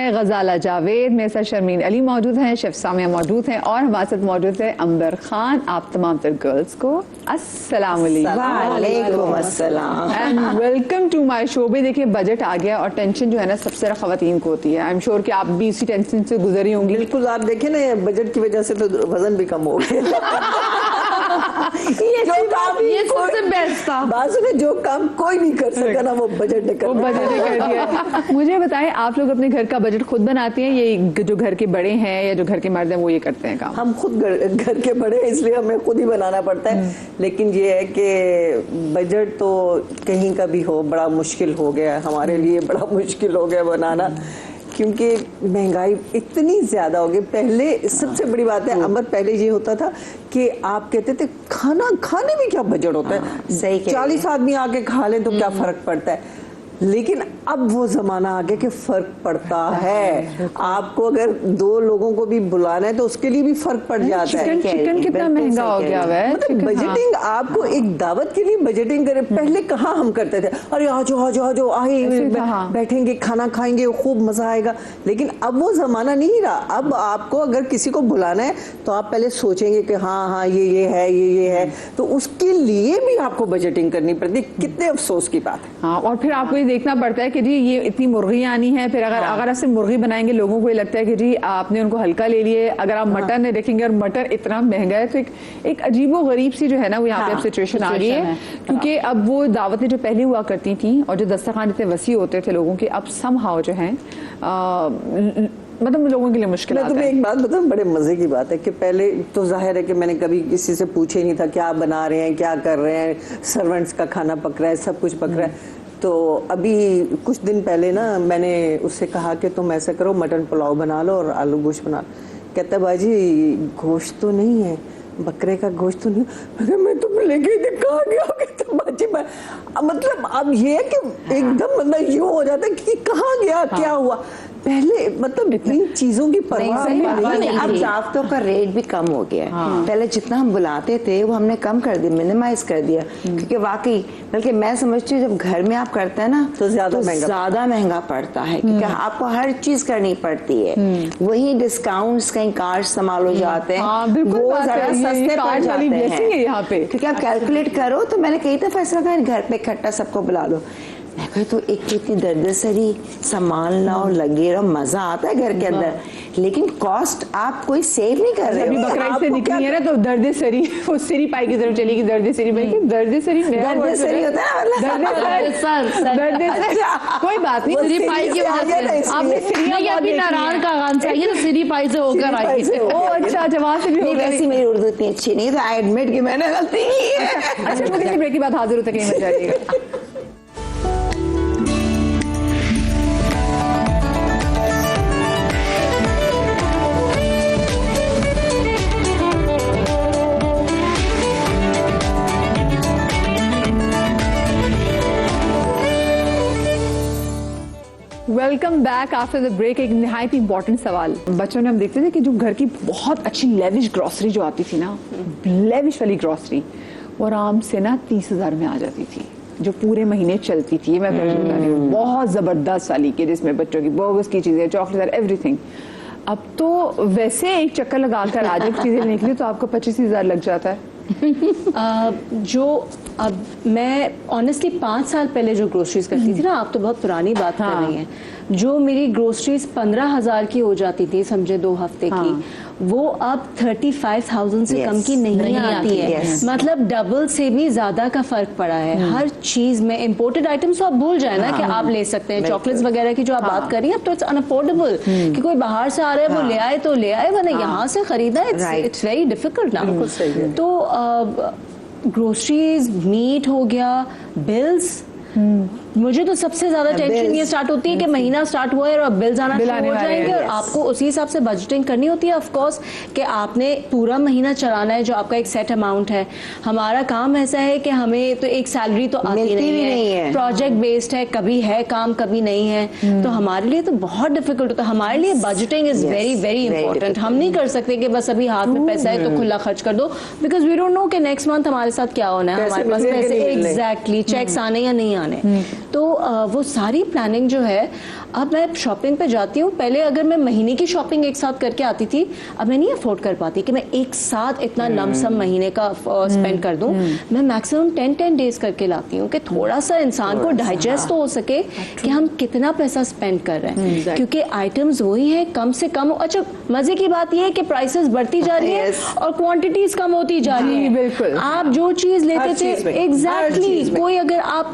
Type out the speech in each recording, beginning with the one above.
हैं गजाला जावेद, मेरे साथ शर्मीन अली मौजूद हैं, शेफ सामिया मौजूद हैं और हमारे साथ मौजूद है अंबर खान। आप तमाम तर गर्ल्स को अस्सलाम वालेकुम and welcome to my show. भी देखिए बजट आ गया और टेंशन जो है ना सबसे ज्यादा खवातीन को होती है। आई एम श्योर कि आप भी इसी टेंशन से गुजरी होंगी। बिल्कुल, आप देखें ना बजट की वजह से तो वजन भी कम हो गया। ये सबसे बेस्ट था। बाजू ने जो काम कोई नहीं कर सका ना वो बजट ने कर दिया। मुझे बताएं, आप लोग अपने घर का बजट खुद बनाते हैं, ये जो घर के बड़े हैं या जो घर के मर्द हैं वो ये करते हैं काम? हम खुद घर के बड़े हैं इसलिए हमें खुद ही बनाना पड़ता है। लेकिन ये है कि बजट तो कहीं का भी हो बड़ा मुश्किल हो गया हमारे लिए, बड़ा मुश्किल हो गया बनाना, क्योंकि महंगाई इतनी ज्यादा हो गई। पहले सबसे बड़ी बात है अमर, पहले ये होता था कि आप कहते थे खाने में क्या बजट होता है, सही 40 आदमी आके खा लें तो क्या फर्क पड़ता है। लेकिन अब वो जमाना आ गया कि फर्क पड़ता है। आपको अगर 2 लोगों को भी बुलाना है तो उसके लिए भी फर्क पड़ जाता है। चिकन कितना महंगा हो गया है। मतलब बजटिंग, आपको एक दावत के लिए बजटिंग करे। पहले कहाँ हम करते थे, अरे आ जाओ आए बैठेंगे खाना खाएंगे खूब मजा आएगा। लेकिन अब वो जमाना नहीं रहा। अब आपको अगर किसी को बुलाना है तो आप पहले सोचेंगे कि हाँ ये है ये है, तो उसके लिए भी आपको बजटिंग करनी पड़ती है। कितने अफसोस की बात है। हाँ, और फिर आपको देखना पड़ता है कि जी ये इतनी मुर्गी आनी है, फिर अगर आप सिर्फ मुर्गी बनाएंगे लोगों को ये लगता है कि जी आपने उनको हल्का ले लिए। अगर आप मटन देखेंगे और मटन इतना महंगा है तो एक अजीबो गरीब सी जो है ना वो यहाँ पे सिचुएशन आ गई है। क्योंकि अब वो दावतें जो पहले हुआ करती थी और जो दस्तरखान इतने वसी होते थे लोगों के, अब समहाउ जो है मतलब लोगों के लिए मुश्किल है। तुम्हें एक बात बताऊं, बड़े मजे की बात है कि पहले तो जाहिर है कि मैंने कभी किसी से पूछे ही नहीं था क्या बना रहे हैं, क्या कर रहे हैं, सर्वेंट्स का खाना पक रहा है, सब कुछ पक रहा है। तो अभी कुछ दिन पहले ना मैंने उससे कहा कि तुम ऐसा करो मटन पुलाव बना लो और आलू गोश्त बना लो। कहता बाजी गोश्त तो नहीं है, बकरे का गोश्त तो नहीं। मैं तुम लेके कहा गया तो बाजी मतलब अब ये है कि एकदम मतलब यूं हो जाता है कि कहाँ गया क्या हुआ। पहले मतलब इन चीजों की परवाह नहीं। अब जाफ्तों का रेट भी कम हो गया है। पहले जितना हम बुलाते थे वो हमने कम कर दिया, मिनिमाइज कर दिया। क्योंकि वाकई बल्कि मैं समझती हूँ जब घर में आप करते हैं ना तो ज्यादा महंगा पड़ता है, क्योंकि आपको हर चीज करनी पड़ती है। वही डिस्काउंट्स कहीं कार्ड संभाल हो जाते हैं, वो ज्यादा सस्ते पड़ जाते हैं यहाँ पे। क्योंकि आप कैलकुलेट करो तो मैंने कई दफा ऐसा था घर पे इकट्ठा सबको बुला लो। मैं कही तो एक इतनी दर्द-सरी संभालना और लगे रहो, मजा आता है घर के अंदर, लेकिन कॉस्ट आप कोई सेव नहीं कर रहे। अभी बकरीद से निकली है ना तो दर्द-सरी वो सरी पाई की तरफ चलेगी। दर्द-सरी भाई की दर्द-सरी होता है मतलब कोई बात नहीं। सरी पाई की वजह से आपने सिरिया अभी नारायण का गान चाहिए तो सरी पाई से होकर आई। ओ अच्छा, जवाब से भी वैसी मेरी उर्दू इतनी अच्छी नहीं तो आई एडमिट कि मैंने गलती की है। अच्छा, मुझे ब्रेक की बात हाजिर होता कहीं मत जाइएगा। Welcome back after the break. एक निहायत इंपॉर्टेंट सवाल। बच्चों में हम देखते थे कि जो घर की बहुत अच्छी लेविश ग्रॉसरी जो आती थी ना, लेविश वाली ग्रॉसरी, वो आराम से ना 30,000 में आ जाती थी, जो पूरे महीने चलती थी। मैं बता रही हूँ, बहुत जबरदस्त वाली के जिसमें बच्चों की बोगस की चीजें, चॉकलेट, एवरीथिंग। अब तो वैसे एक चक्कर लगाकर आज एक चीजें निकली तो आपको 25,000 लग जाता है। अब मैं ऑनेस्टली 5 साल पहले जो ग्रोसरीज करती थी ना, आप तो बहुत पुरानी बात कर रही हैं, जो मेरी ग्रोसरीज 15,000 की हो जाती थी समझे 2 हफ्ते की, वो अब 35,000 से कम की नहीं आती है। मतलब डबल से भी ज्यादा का फर्क पड़ा है हर चीज में। इम्पोर्टेड आइटम्स तो आप भूल जाए ना कि आप ले सकते हैं, चॉकलेट्स वगैरह की जो आप बात कर रही हैं, अब तो इट्स अनअफोर्डेबल कि कोई बाहर से आ रहा है वो ले आए तो ले आए, वरना यहाँ से खरीदा इट्स वेरी डिफिकल्ट ना। तो ग्रोसरीज, मीट हो गया, बिल्स, मुझे तो सबसे ज्यादा टेंशन ये स्टार्ट होती है कि महीना स्टार्ट हुआ है और बिल्स आना शुरू हो जाएंगे और आपको उसी हिसाब से बजटिंग करनी होती है। ऑफ कोर्स कि आपने पूरा महीना चलाना है, जो आपका एक सेट अमाउंट है। हमारा काम ऐसा है कि हमें तो एक सैलरी तो आती नहीं है, प्रोजेक्ट बेस्ड है काम कभी नहीं है, तो हमारे लिए तो बहुत डिफिकल्ट होता है। हमारे लिए budgeting is very very important. हम नहीं कर सकते कि बस अभी हाथ में पैसा है तो खुला खर्च कर दो, बिकॉज वी डोंट नो कि नेक्स्ट मंथ हमारे साथ क्या होना है, हमारे पास पैसे एग्जैक्टली चेक्स आने या नहीं आने। तो वो सारी प्लानिंग जो है अब मैं शॉपिंग पे जाती हूँ, पहले अगर मैं महीने की शॉपिंग एक साथ करके आती थी, अब मैं नहीं अफोर्ड कर पाती कि मैं एक साथ इतना लमसम महीने का स्पेंड कर दूं। मैं मैक्सिमम 10 डेज करके लाती हूँ कि थोड़ा सा इंसान को डाइजेस्ट तो हो सके कि हम कितना पैसा स्पेंड कर रहे हैं, क्योंकि आइटम्स वही है कम से कम। अच्छा, मजे की बात यह है कि प्राइसेस बढ़ती जा रही है और क्वांटिटीज कम होती जा रही है। बिल्कुल, आप जो चीज लेते थे एग्जैक्टली, कोई अगर आप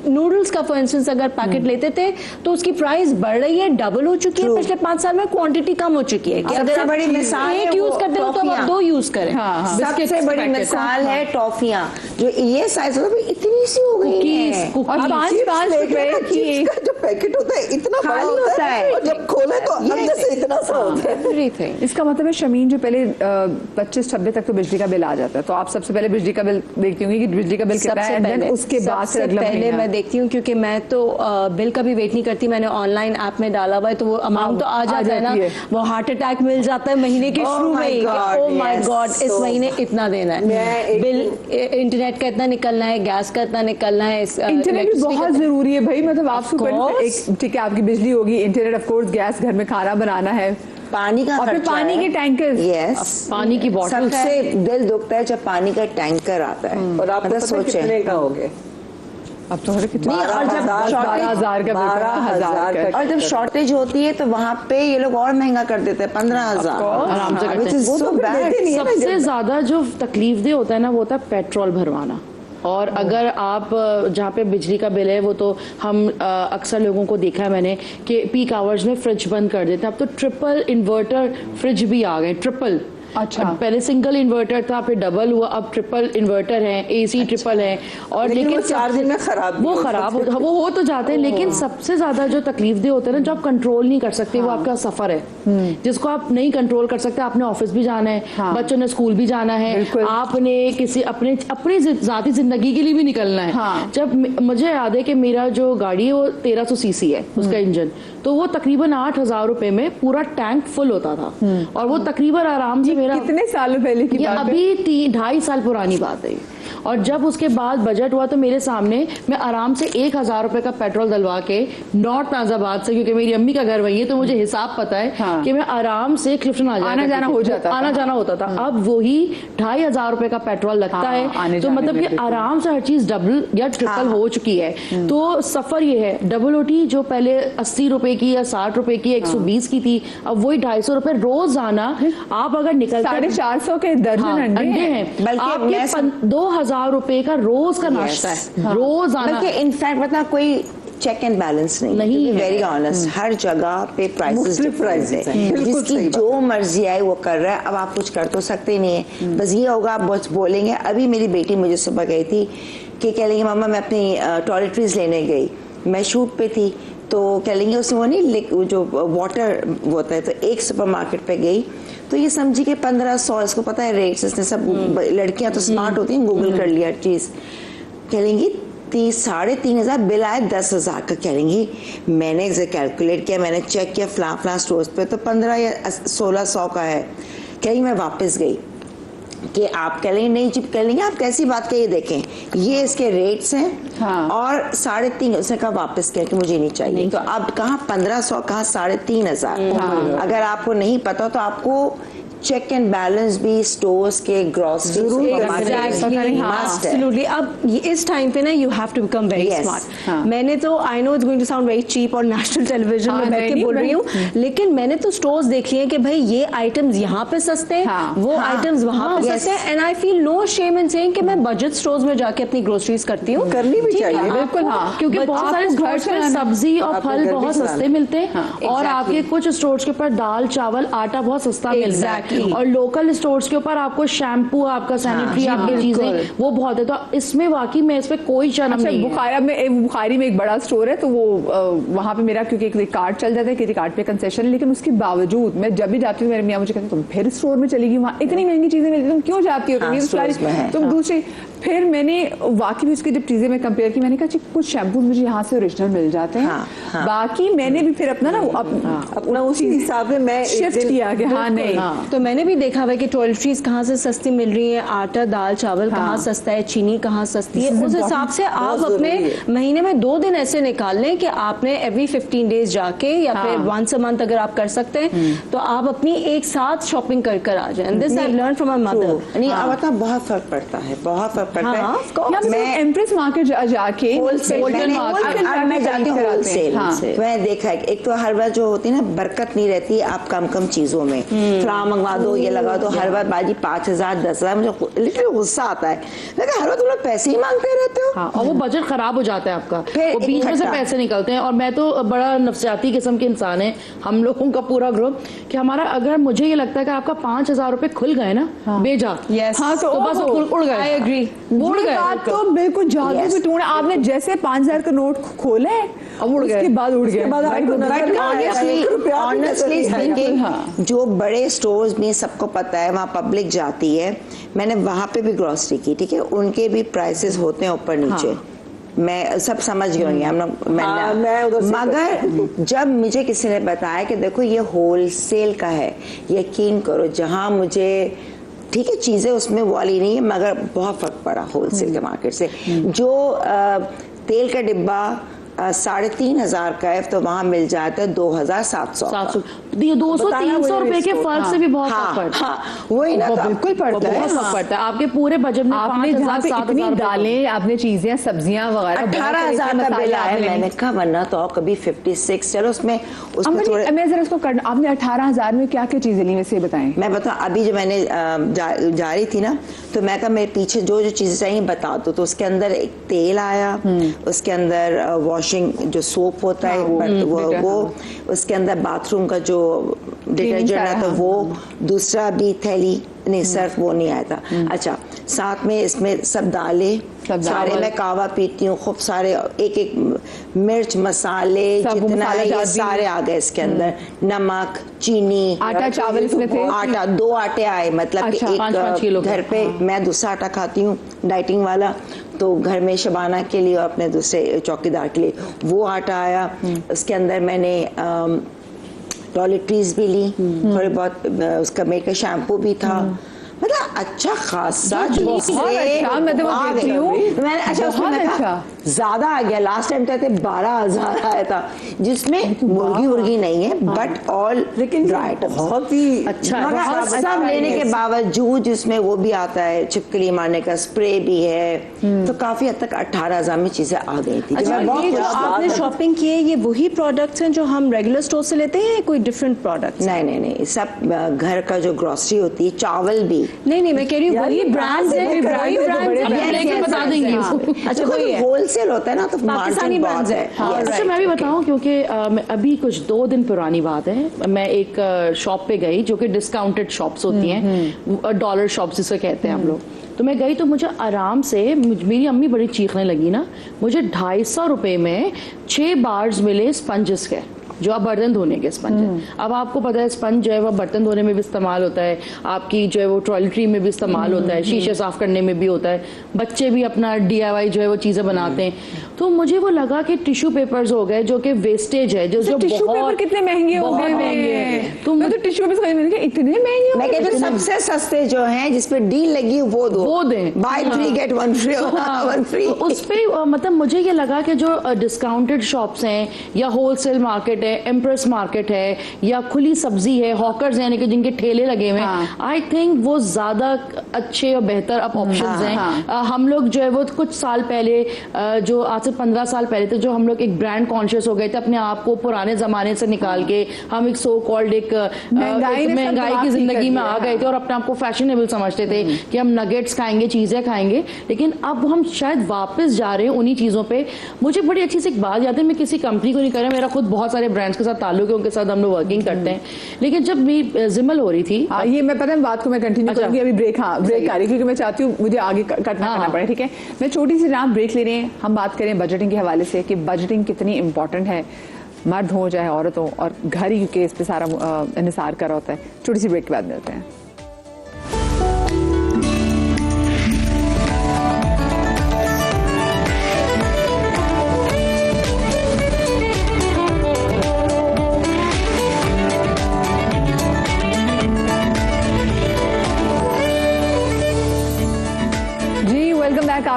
नूडल्स का फॉर इंस्टेंस अगर पैकेट लेते थे तो उसकी प्राइस बढ़ रही है, डबल हो चुकी है पिछले 5 साल में, क्वांटिटी कम हो चुकी है कि अगर बड़ी मिसाल एक यूज करते हो तो आप 2 यूज करें। सबसे बड़ी मिसाल है टॉफियां, जो ये साइज होता है इतनी सी हो गई है, और 5 रुपए की जो पैकेट होता है इतना बड़ा होता है और जब खोले तो अंदर से इतना सा होता है। इसका मतलब है शमीन, जो पहले 25-26 तक तो बिजली का बिल आ जाता है, तो आप सबसे पहले बिजली का बिल देखती होंगी कि बिजली का बिल कितना है, देन उसके बाद से अगला पहले मैं देखती हूँ, क्योंकि मैं तो बिल का भी वेट नहीं करती, मैंने ऑनलाइन ऐप में डाला हुआ है तो वो अमाउंट तो आ जाता है ना, वो हार्ट अटैक मिल जाता है महीने के शुरू में ही, ओह माय गॉड इस महीने इतना देना है, बिल इंटरनेट का इतना निकलना है, गैस का इतना निकलना है। इंटरनेट भी बहुत जरूरी है भाई, मतलब आपको ठीक है आपकी बिजली होगी, इंटरनेट ऑफ कोर्स, गैस, घर में खाना बनाना है, पानी का और फिर पानी के टैंकर, यस, पानी की बॉटल, सबसे दिल दुखता है जब पानी का टैंकर आता है और आप कितने का हो गए अब तो कितने, और जब 12,000 का, 12,000 का, और जब शॉर्टेज होती है तो वहाँ पे ये लोग और महंगा कर देते हैं, 15,000 आराम से करते हैं। वो तो सबसे ज्यादा जो तकलीफ दे होता है ना, वो होता है पेट्रोल भरवाना। और अगर आप जहाँ पे बिजली का बिल है, वो तो हम अक्सर लोगों को देखा है मैंने कि पीक आवर्स में फ्रिज बंद कर देते हैं। अब तो ट्रिपल इन्वर्टर फ्रिज भी आ गए, ट्रिपल। अच्छा, पहले सिंगल इन्वर्टर था, फिर डबल हुआ, अब ट्रिपल इन्वर्टर है, एसी ट्रिपल है। और लेकिन 4 दिन में खराब वो हो तो जाते हैं, लेकिन सबसे ज्यादा जो तकलीफ दे होते हैं ना, जो आप कंट्रोल नहीं कर सकते, वो आपका सफर है जिसको आप नहीं कंट्रोल कर सकते। आपने ऑफिस भी जाना है, बच्चों ने स्कूल भी जाना है, आपने किसी अपनी जाती जिंदगी के लिए भी निकलना है। जब मुझे याद है कि मेरा जो गाड़ी है वो 1300 सीसी है उसका इंजन, तो वो तकरीबन 8,000 रुपए में पूरा टैंक फुल होता था, और वो तकरीबन आराम से मेरा कितने सालों पहले की बात है? अभी 2.5 साल पुरानी बात है। और जब उसके बाद बजट हुआ तो मेरे सामने मैं आराम से 1,000 रुपए का पेट्रोल डलवा के नॉर्थ नाजाबाद से, क्योंकि मेरी अम्मी का घर वही है तो मुझे हिसाब पता है कि मैं आराम से क्लिफ्टन आना जाना होता था। अब वही 2,500 रुपए का पेट्रोल लगता है, तो मतलब कि आराम से हर चीज डबल या ट्रिपल हो चुकी है। तो सफर ये है, डबल जो पहले 80 रुपए की या 60 रुपए की 120 की थी, अब वही 250 रुपए रोज आना। आप अगर निकलते 450 के दर्जन अंडे हैं, आपके 2,000 रुपए का रोज का नाश्ता है, रोज आना। बल्कि इनफैक्ट पता कोई चेक एंड बैलेंस नहीं है, वेरी ऑनेस्ट, हर जगह पे प्राइसेस है, जिसकी जो मर्जी आए वो कर रहा है। अब आप कुछ कर तो सकते नहीं है, बस ये होगा आप बस बोलेंगे। अभी मेरी बेटी मुझे सुबह गई थी कि कह लेंगे मामा मैं अपनी टॉयलेटरीज लेने गई, मैं शूट पे थी, तो कह लेंगे उसमें वो नहीं जो वाटर होता है, तो एक सुपरमार्केट पे गई तो ये समझी कि 1500, इसको पता है रेट्स, इसने सब लड़कियां तो स्मार्ट होती हैं, गूगल कर लिया चीज, कह लेंगी 3,500 बिल आए 10,000 का। कह लेंगी मैंने कैलकुलेट किया, मैंने चेक किया फला स्टोर्स पे तो 15 या 1600 का है। कहीं मैं वापस गई कि आप कह लेंगे नहीं जी, कह लेंगे आप कैसी बात कही, देखें ये इसके रेट्स हैं और 3,500 उसने कहा वापस किया कि मुझे नहीं चाहिए। तो अब कहाँ 1500, कहाँ 3,500। अगर आपको नहीं पता तो आपको चेक एंड बैलेंस भी स्टोर्स के, ग्रोसरी, एब्सोल्युटली। अब इस टाइम पे ना you have to become very smart. मैंने तो I know it's going to sound very cheap और नेशनल टेलीविजन में बैठ के बोल रही हूँ, लेकिन मैंने तो स्टोर्स देख लिए कि भाई ये आइटम्स यहाँ पे सस्ते हैं, वो आइटम्स वहाँ पे सस्ते हैं, and I feel no shame in saying कि मैं बजट स्टोर्स में जाके अपनी ग्रोसरीज करती हूँ, करनी भी चाहिए, बिल्कुल। क्योंकि बहुत सारे स्टोर्स में सब्जी और फल बहुत सस्ते मिलते हैं, और आपके कुछ स्टोर्स के ऊपर दाल, चावल, आटा बहुत सस्ता मिलता है, और लोकल स्टोर्स के ऊपर आपको शैम्पू, आपका सैनिटरी, आपकी चीजें वो बहुत है। तो इसमें वाकई में इस पे कोई शर्म नहीं है। बुखारी में एक बड़ा स्टोर है, तो वो वहां पे मेरा क्योंकि एक कार्ड चल जाता है, किसी कार्ड पे कंसेशन है, लेकिन उसके बावजूद मैं जब भी जाती हूँ मेरे मियाँ मुझे कहते हैं तुम फिर स्टोर में चलेगी, वहाँ इतनी महंगी चीजें मिलती, तुम क्यों जाती हो, तुम दूसरी फिर मैंने वाकई में उसकी जब चीजें मैं कंपेयर की, मैंने कहा जी कुछ शैम्पू मुझे यहाँ से ओरिजिनल मिल जाते हैं। हाँ। बाकी मैंने भी फिर अपना ना अपना उसी हिसाब से मैं शिफ्ट किया कि हाँ नहीं। तो मैंने भी देखा हुआ है कि टॉयलेटरीज कहाँ से सस्ती मिल रही है, आटा दाल चावल कहाँ सस्ता है, चीनी कहाँ सस्ती है, उस हिसाब से आप अपने महीने में 2 दिन ऐसे निकाल लें कि आपने एवरी 15 डेज जाके या फिर वंस अ मंथ अगर आप कर सकते हैं तो आप अपनी एक साथ शॉपिंग कर आ जाए। This I learn from my mother. नहीं अब तो बहुत फर्क पड़ता है, बहुत फर्क पड़ता है। मैं एम्प्रेस मार्केट जाके मैं जाती हूँ होलसेल से, मैं देखा है एक तो हर बार जो होती है ना बरकत नहीं रहती, आप कम कम चीजों में फ्रा मंगवा दो, ये लगा दो, हर बार बाजी 5,000 10,000, मुझे लिटरली गुस्सा आता है। लेकिन हर बार तुम लोग पैसे ही मांगते रहते हो। हाँ, और वो बजट खराब हो जाता है आपका, वो बीच में से पैसे निकलते हैं। और मैं तो बड़ा नफसियाती किस्म के इंसान है, हम लोगों का पूरा ग्रुप, कि हमारा अगर मुझे ये लगता है कि आपका 5,000 रुपए खुल गए ना बेजा, तो बस उड़ गए। आई एग्री, उड़ गए। बात तो बिल्कुल जादू की टूण। आपने जैसे 5,000 का नोट खोला है अब उड़ गए, उसके बाद उड़ गए। ऑनेस्टली स्पीकिंग जो बड़े स्टोर्स में सबको पता है, वहाँ पब्लिक जाती है, मैंने वहाँ पे भी ग्रोसरी की, ठीक है, उनके भी प्राइसेस होते हैं ऊपर नीचे, मैं सब समझ गई हूँ हम लोग। मगर जब मुझे किसी ने बताया कि देखो ये होलसेल का है, यकीन करो जहाँ मुझे ठीक है चीजें उसमें वाली नहीं है, मगर बहुत फर्क पड़ा होलसेल के मार्केट से। जो तेल का डिब्बा 3,500 का है तो वहाँ मिल जाता है 2,700। 200-300 रुपए के फर्क से भी बहुत फर्क पड़ता है। वही ना, बिल्कुल पड़ता है, बहुत फर्क पड़ता है आपके पूरे बजट में। आपने जहाँ पे इतनी दालें, आपने चीजें सब्जियां वगैरह 18,000 का बिल आया, मैंने कहा वरना तो कभी 56, चलो उसमें थोड़े। मैं जरा इसको करना, आपने 18,000 में क्या क्या चीजें ली वैसे बताएं। मैं बताऊं, अभी जो मैंने जा रही थी ना, तो मैं कहा मेरे पीछे जो जो चीजें चाहिए बता दो, तो उसके अंदर एक तेल आया, उसके अंदर वॉशिंग जो सोप होता है वो, उसके अंदर बाथरूम का जो डिटर्जेंट है तो वो, दूसरा भी थैली नहीं सर्फ वो नहीं आया था। अच्छा, साथ में इसमें सब दालें, सारे मैं कावा पीती हूँ, खूब सारे एक एक मिर्च मसाले जितना है ये सारे आ गए इसके अंदर, नमक चीनी, आटा चावल इसमें थे, आटा 2 आटे आए, मतलब कि एक घर पे मैं दूसरा आटा खाती हूँ डाइटिंग वाला, तो घर में शबाना के लिए और अपने दूसरे चौकीदार के लिए वो आटा आया। उसके अंदर मैंने टॉयलेटरीज भी ली, थोड़े बहुत, उसका मेक का शैम्पू भी था, मतलब अच्छा खासा ज्यादा आ गया। लास्ट टाइम तो 12,000 आया था, जिसमें मुर्गी उर्गी नहीं है, बट ऑल ड्राई बहुत ही अच्छा है। सब लेने के बावजूद जिसमें वो भी आता है, छिपकली मारने का स्प्रे भी है, तो काफी हद तक 18,000 में चीजें आ गई थी। अच्छा, ये जो आपने शॉपिंग की है, ये वही प्रोडक्ट्स हैं जो हम रेगुलर स्टोर से लेते हैं या कोई डिफरेंट प्रोडक्ट्स? नहीं, सब घर का जो ग्रोसरी होती है, चावल भी नहीं, मैं कह रही हूँ वही ब्रांड्स है, बता देंगे। अच्छा, कोई होलसेल होता है ना, तो पाकिस्तानी ब्रांड्स है। अच्छा, मैं भी बताऊं, क्योंकि अभी कुछ 2 दिन पुरानी बात है, मैं एक शॉप पे गई जो कि डिस्काउंटेड शॉप्स होती हैं, डॉलर शॉप्स जिसे कहते हैं हम लोग। तो मैं गई तो मुझे आराम से, मेरी अम्मी बड़ी चीखने लगी ना, मुझे 250 रुपए में 6 बार्स मिले स्पंजेस के, जो आप बर्तन धोने के स्पंज है। अब आपको पता है स्पंज जो है वो बर्तन धोने में भी इस्तेमाल होता है, आपकी जो है वो टॉयलेटरी में भी इस्तेमाल होता है, शीशे साफ करने में भी होता है, बच्चे भी अपना DIY जो है वो चीजें बनाते हैं। तो मुझे वो लगा कि टिश्यू पेपर्स हो गए जो कि वेस्टेज है, जो टिश्यू पेपर कितने महंगे हो गए। तो मैं तो टिश्यू पेपर इतने महंगे, मैं कहती हूँ सबसे सस्ते जो हैं जिसपे डील लगी वो दें, बाय 3 get 1 free। उस पे मतलब मुझे ये लगा कि जो डिस्काउंटेड शॉप्स हैं या होलसेल मार्केट है, एम्प्रेस मार्केट है या खुली सब्जी है, हॉकर्स यानी कि जिनके ठेले लगे हुए हैं, आई थिंक वो ज्यादा अच्छे और बेहतर अब ऑप्शंस हैं। हम लोग जो है वो कुछ साल पहले, जो आज से 15 साल पहले थे, जो हम लोग एक ब्रांड कॉन्शियस हो गए थे, अपने आप को पुराने जमाने से निकाल के हम एक सो कॉल्ड एक महंगाई की जिंदगी में आ गए थे और अपने आप को फैशनेबल समझते थे कि हम नगेट्स खाएंगे, चीजें खाएंगे। लेकिन अब हम शायद वापस जा रहे हैं उन्हीं चीजों पे। मुझे बड़ी अच्छी सी एक बात याद है, मैं किसी कंपनी को नहीं कर रहा, मेरा खुद बहुत सारे ब्रांड्स के साथ ताल्लुक है, उनके साथ हम लोग वर्किंग करते हैं। लेकिन जब मेरी जिमल हो रही थी, ये मैं पता है बात को मैं कंटिन्यू करूंगी, अभी ब्रेक आ रही, क्योंकि मैं चाहती हूँ मुझे आगे करना पड़े, ठीक है। मैं छोटी सी जहाँ ब्रेक ले रहे हैं, हम बात करें बजटिंग के हवाले से कि बजटिंग कितनी इंपॉर्टेंट है, मर्द हो चाहे औरत हो, और घर ही के इस पे सारा निसार कर होता है। छोटी सी ब्रेक के बाद मिलते हैं।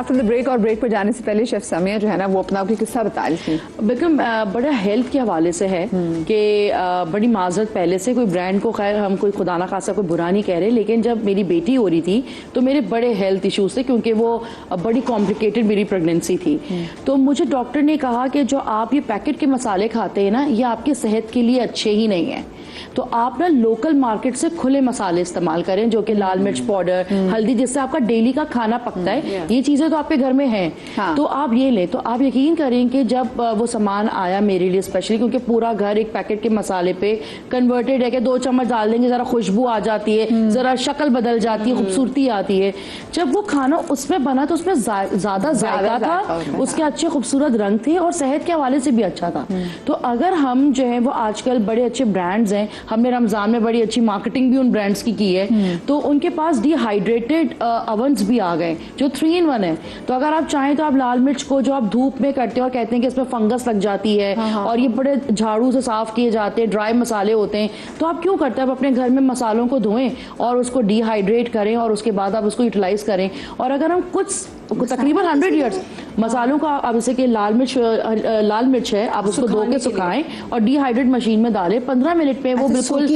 आफ्टर द ब्रेक, और ब्रेक पर जाने से पहले शेफ समिया जो है ना वो अपना कोई किस्सा बता रही थी। बिल्कुल बड़ा हेल्थ के हवाले से है कि बड़ी माजरत पहले से, कोई ब्रांड को खैर हम कोई खुदा ना खासा कोई बुरा नहीं कह रहे, लेकिन जब मेरी बेटी हो रही थी तो मेरे बड़े हेल्थ इश्यूज थे क्योंकि वो बड़ी कॉम्प्लिकेटेड मेरी प्रेगनेंसी थी। तो मुझे डॉक्टर ने कहा कि जो आप ये पैकेट के मसाले खाते हैं ना, ये आपकी सेहत के लिए अच्छे ही नहीं है, तो आप ना लोकल मार्केट से खुले मसाले इस्तेमाल करें, जो कि लाल मिर्च पाउडर, हल्दी, जिससे आपका डेली का खाना पकता है। ये चीजें तो आपके घर में हैं, तो आप ये लें। तो आप यकीन करें कि जब वो सामान आया मेरे लिए स्पेशली, क्योंकि पूरा घर एक पैकेट के मसाले पे कन्वर्टेड है कि 2 चम्मच डाल देंगे, जरा खुशबू आ जाती है, जरा शक्ल बदल जाती है, खूबसूरती आती है। जब वो खाना उसमें बना तो उसमें ज्यादा जायका था, उसके अच्छे खूबसूरत रंग थे और सेहत के हवाले से भी अच्छा था। तो अगर हम जो है वो आजकल बड़े अच्छे ब्रांड्स हैं, हमने रमजान में बड़ी अच्छी मार्केटिंग भी उन ब्रांड्स की है, तो उनके पास डिहाइड्रेटेड अवन्स भी आ गए जो 3 in 1 है। तो अगर आप चाहें तो आप लाल मिर्च को जो आप धूप में करते हैं और कहते हैं कि इसमें फंगस लग जाती है और ये बड़े झाड़ू से साफ किए जाते हैं, ड्राई मसाले होते हैं, तो आप क्यों करते हैं, आप अपने घर में मसालों को धोएं और उसको डिहाइड्रेट करें और उसके बाद आप उसको यूटिलाइज करें। और अगर हम कुछ तकरीबन 100 years मसालों का, अब जैसे कि लाल मिर्च है, आप उसको धो के सुखाएं और डिहाइड्रेट मशीन में डालें, 15 मिनट में वो बिल्कुल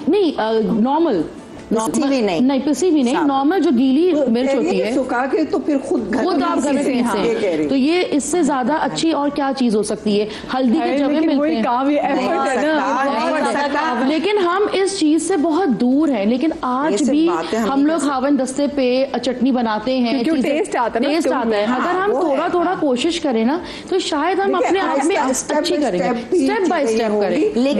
नहीं नॉर्मल नहीं पिसी भी नहीं, नॉर्मल जो गीली मिर्च होती है सुखा के तो फिर खुद आप घर में पीसते। तो ये इससे ज्यादा अच्छी और क्या चीज हो सकती है। हल्दी के जगह मिलते हैं, लेकिन हम इस चीज से बहुत दूर हैं। लेकिन आज भी हम लोग हावन दस्ते पे चटनी बनाते हैं, टेस्ट आता है। अगर हम थोड़ा थोड़ा कोशिश करें ना, तो शायद हम अपने आप में अच्छी करें, स्टेप बाय स्टेप करें।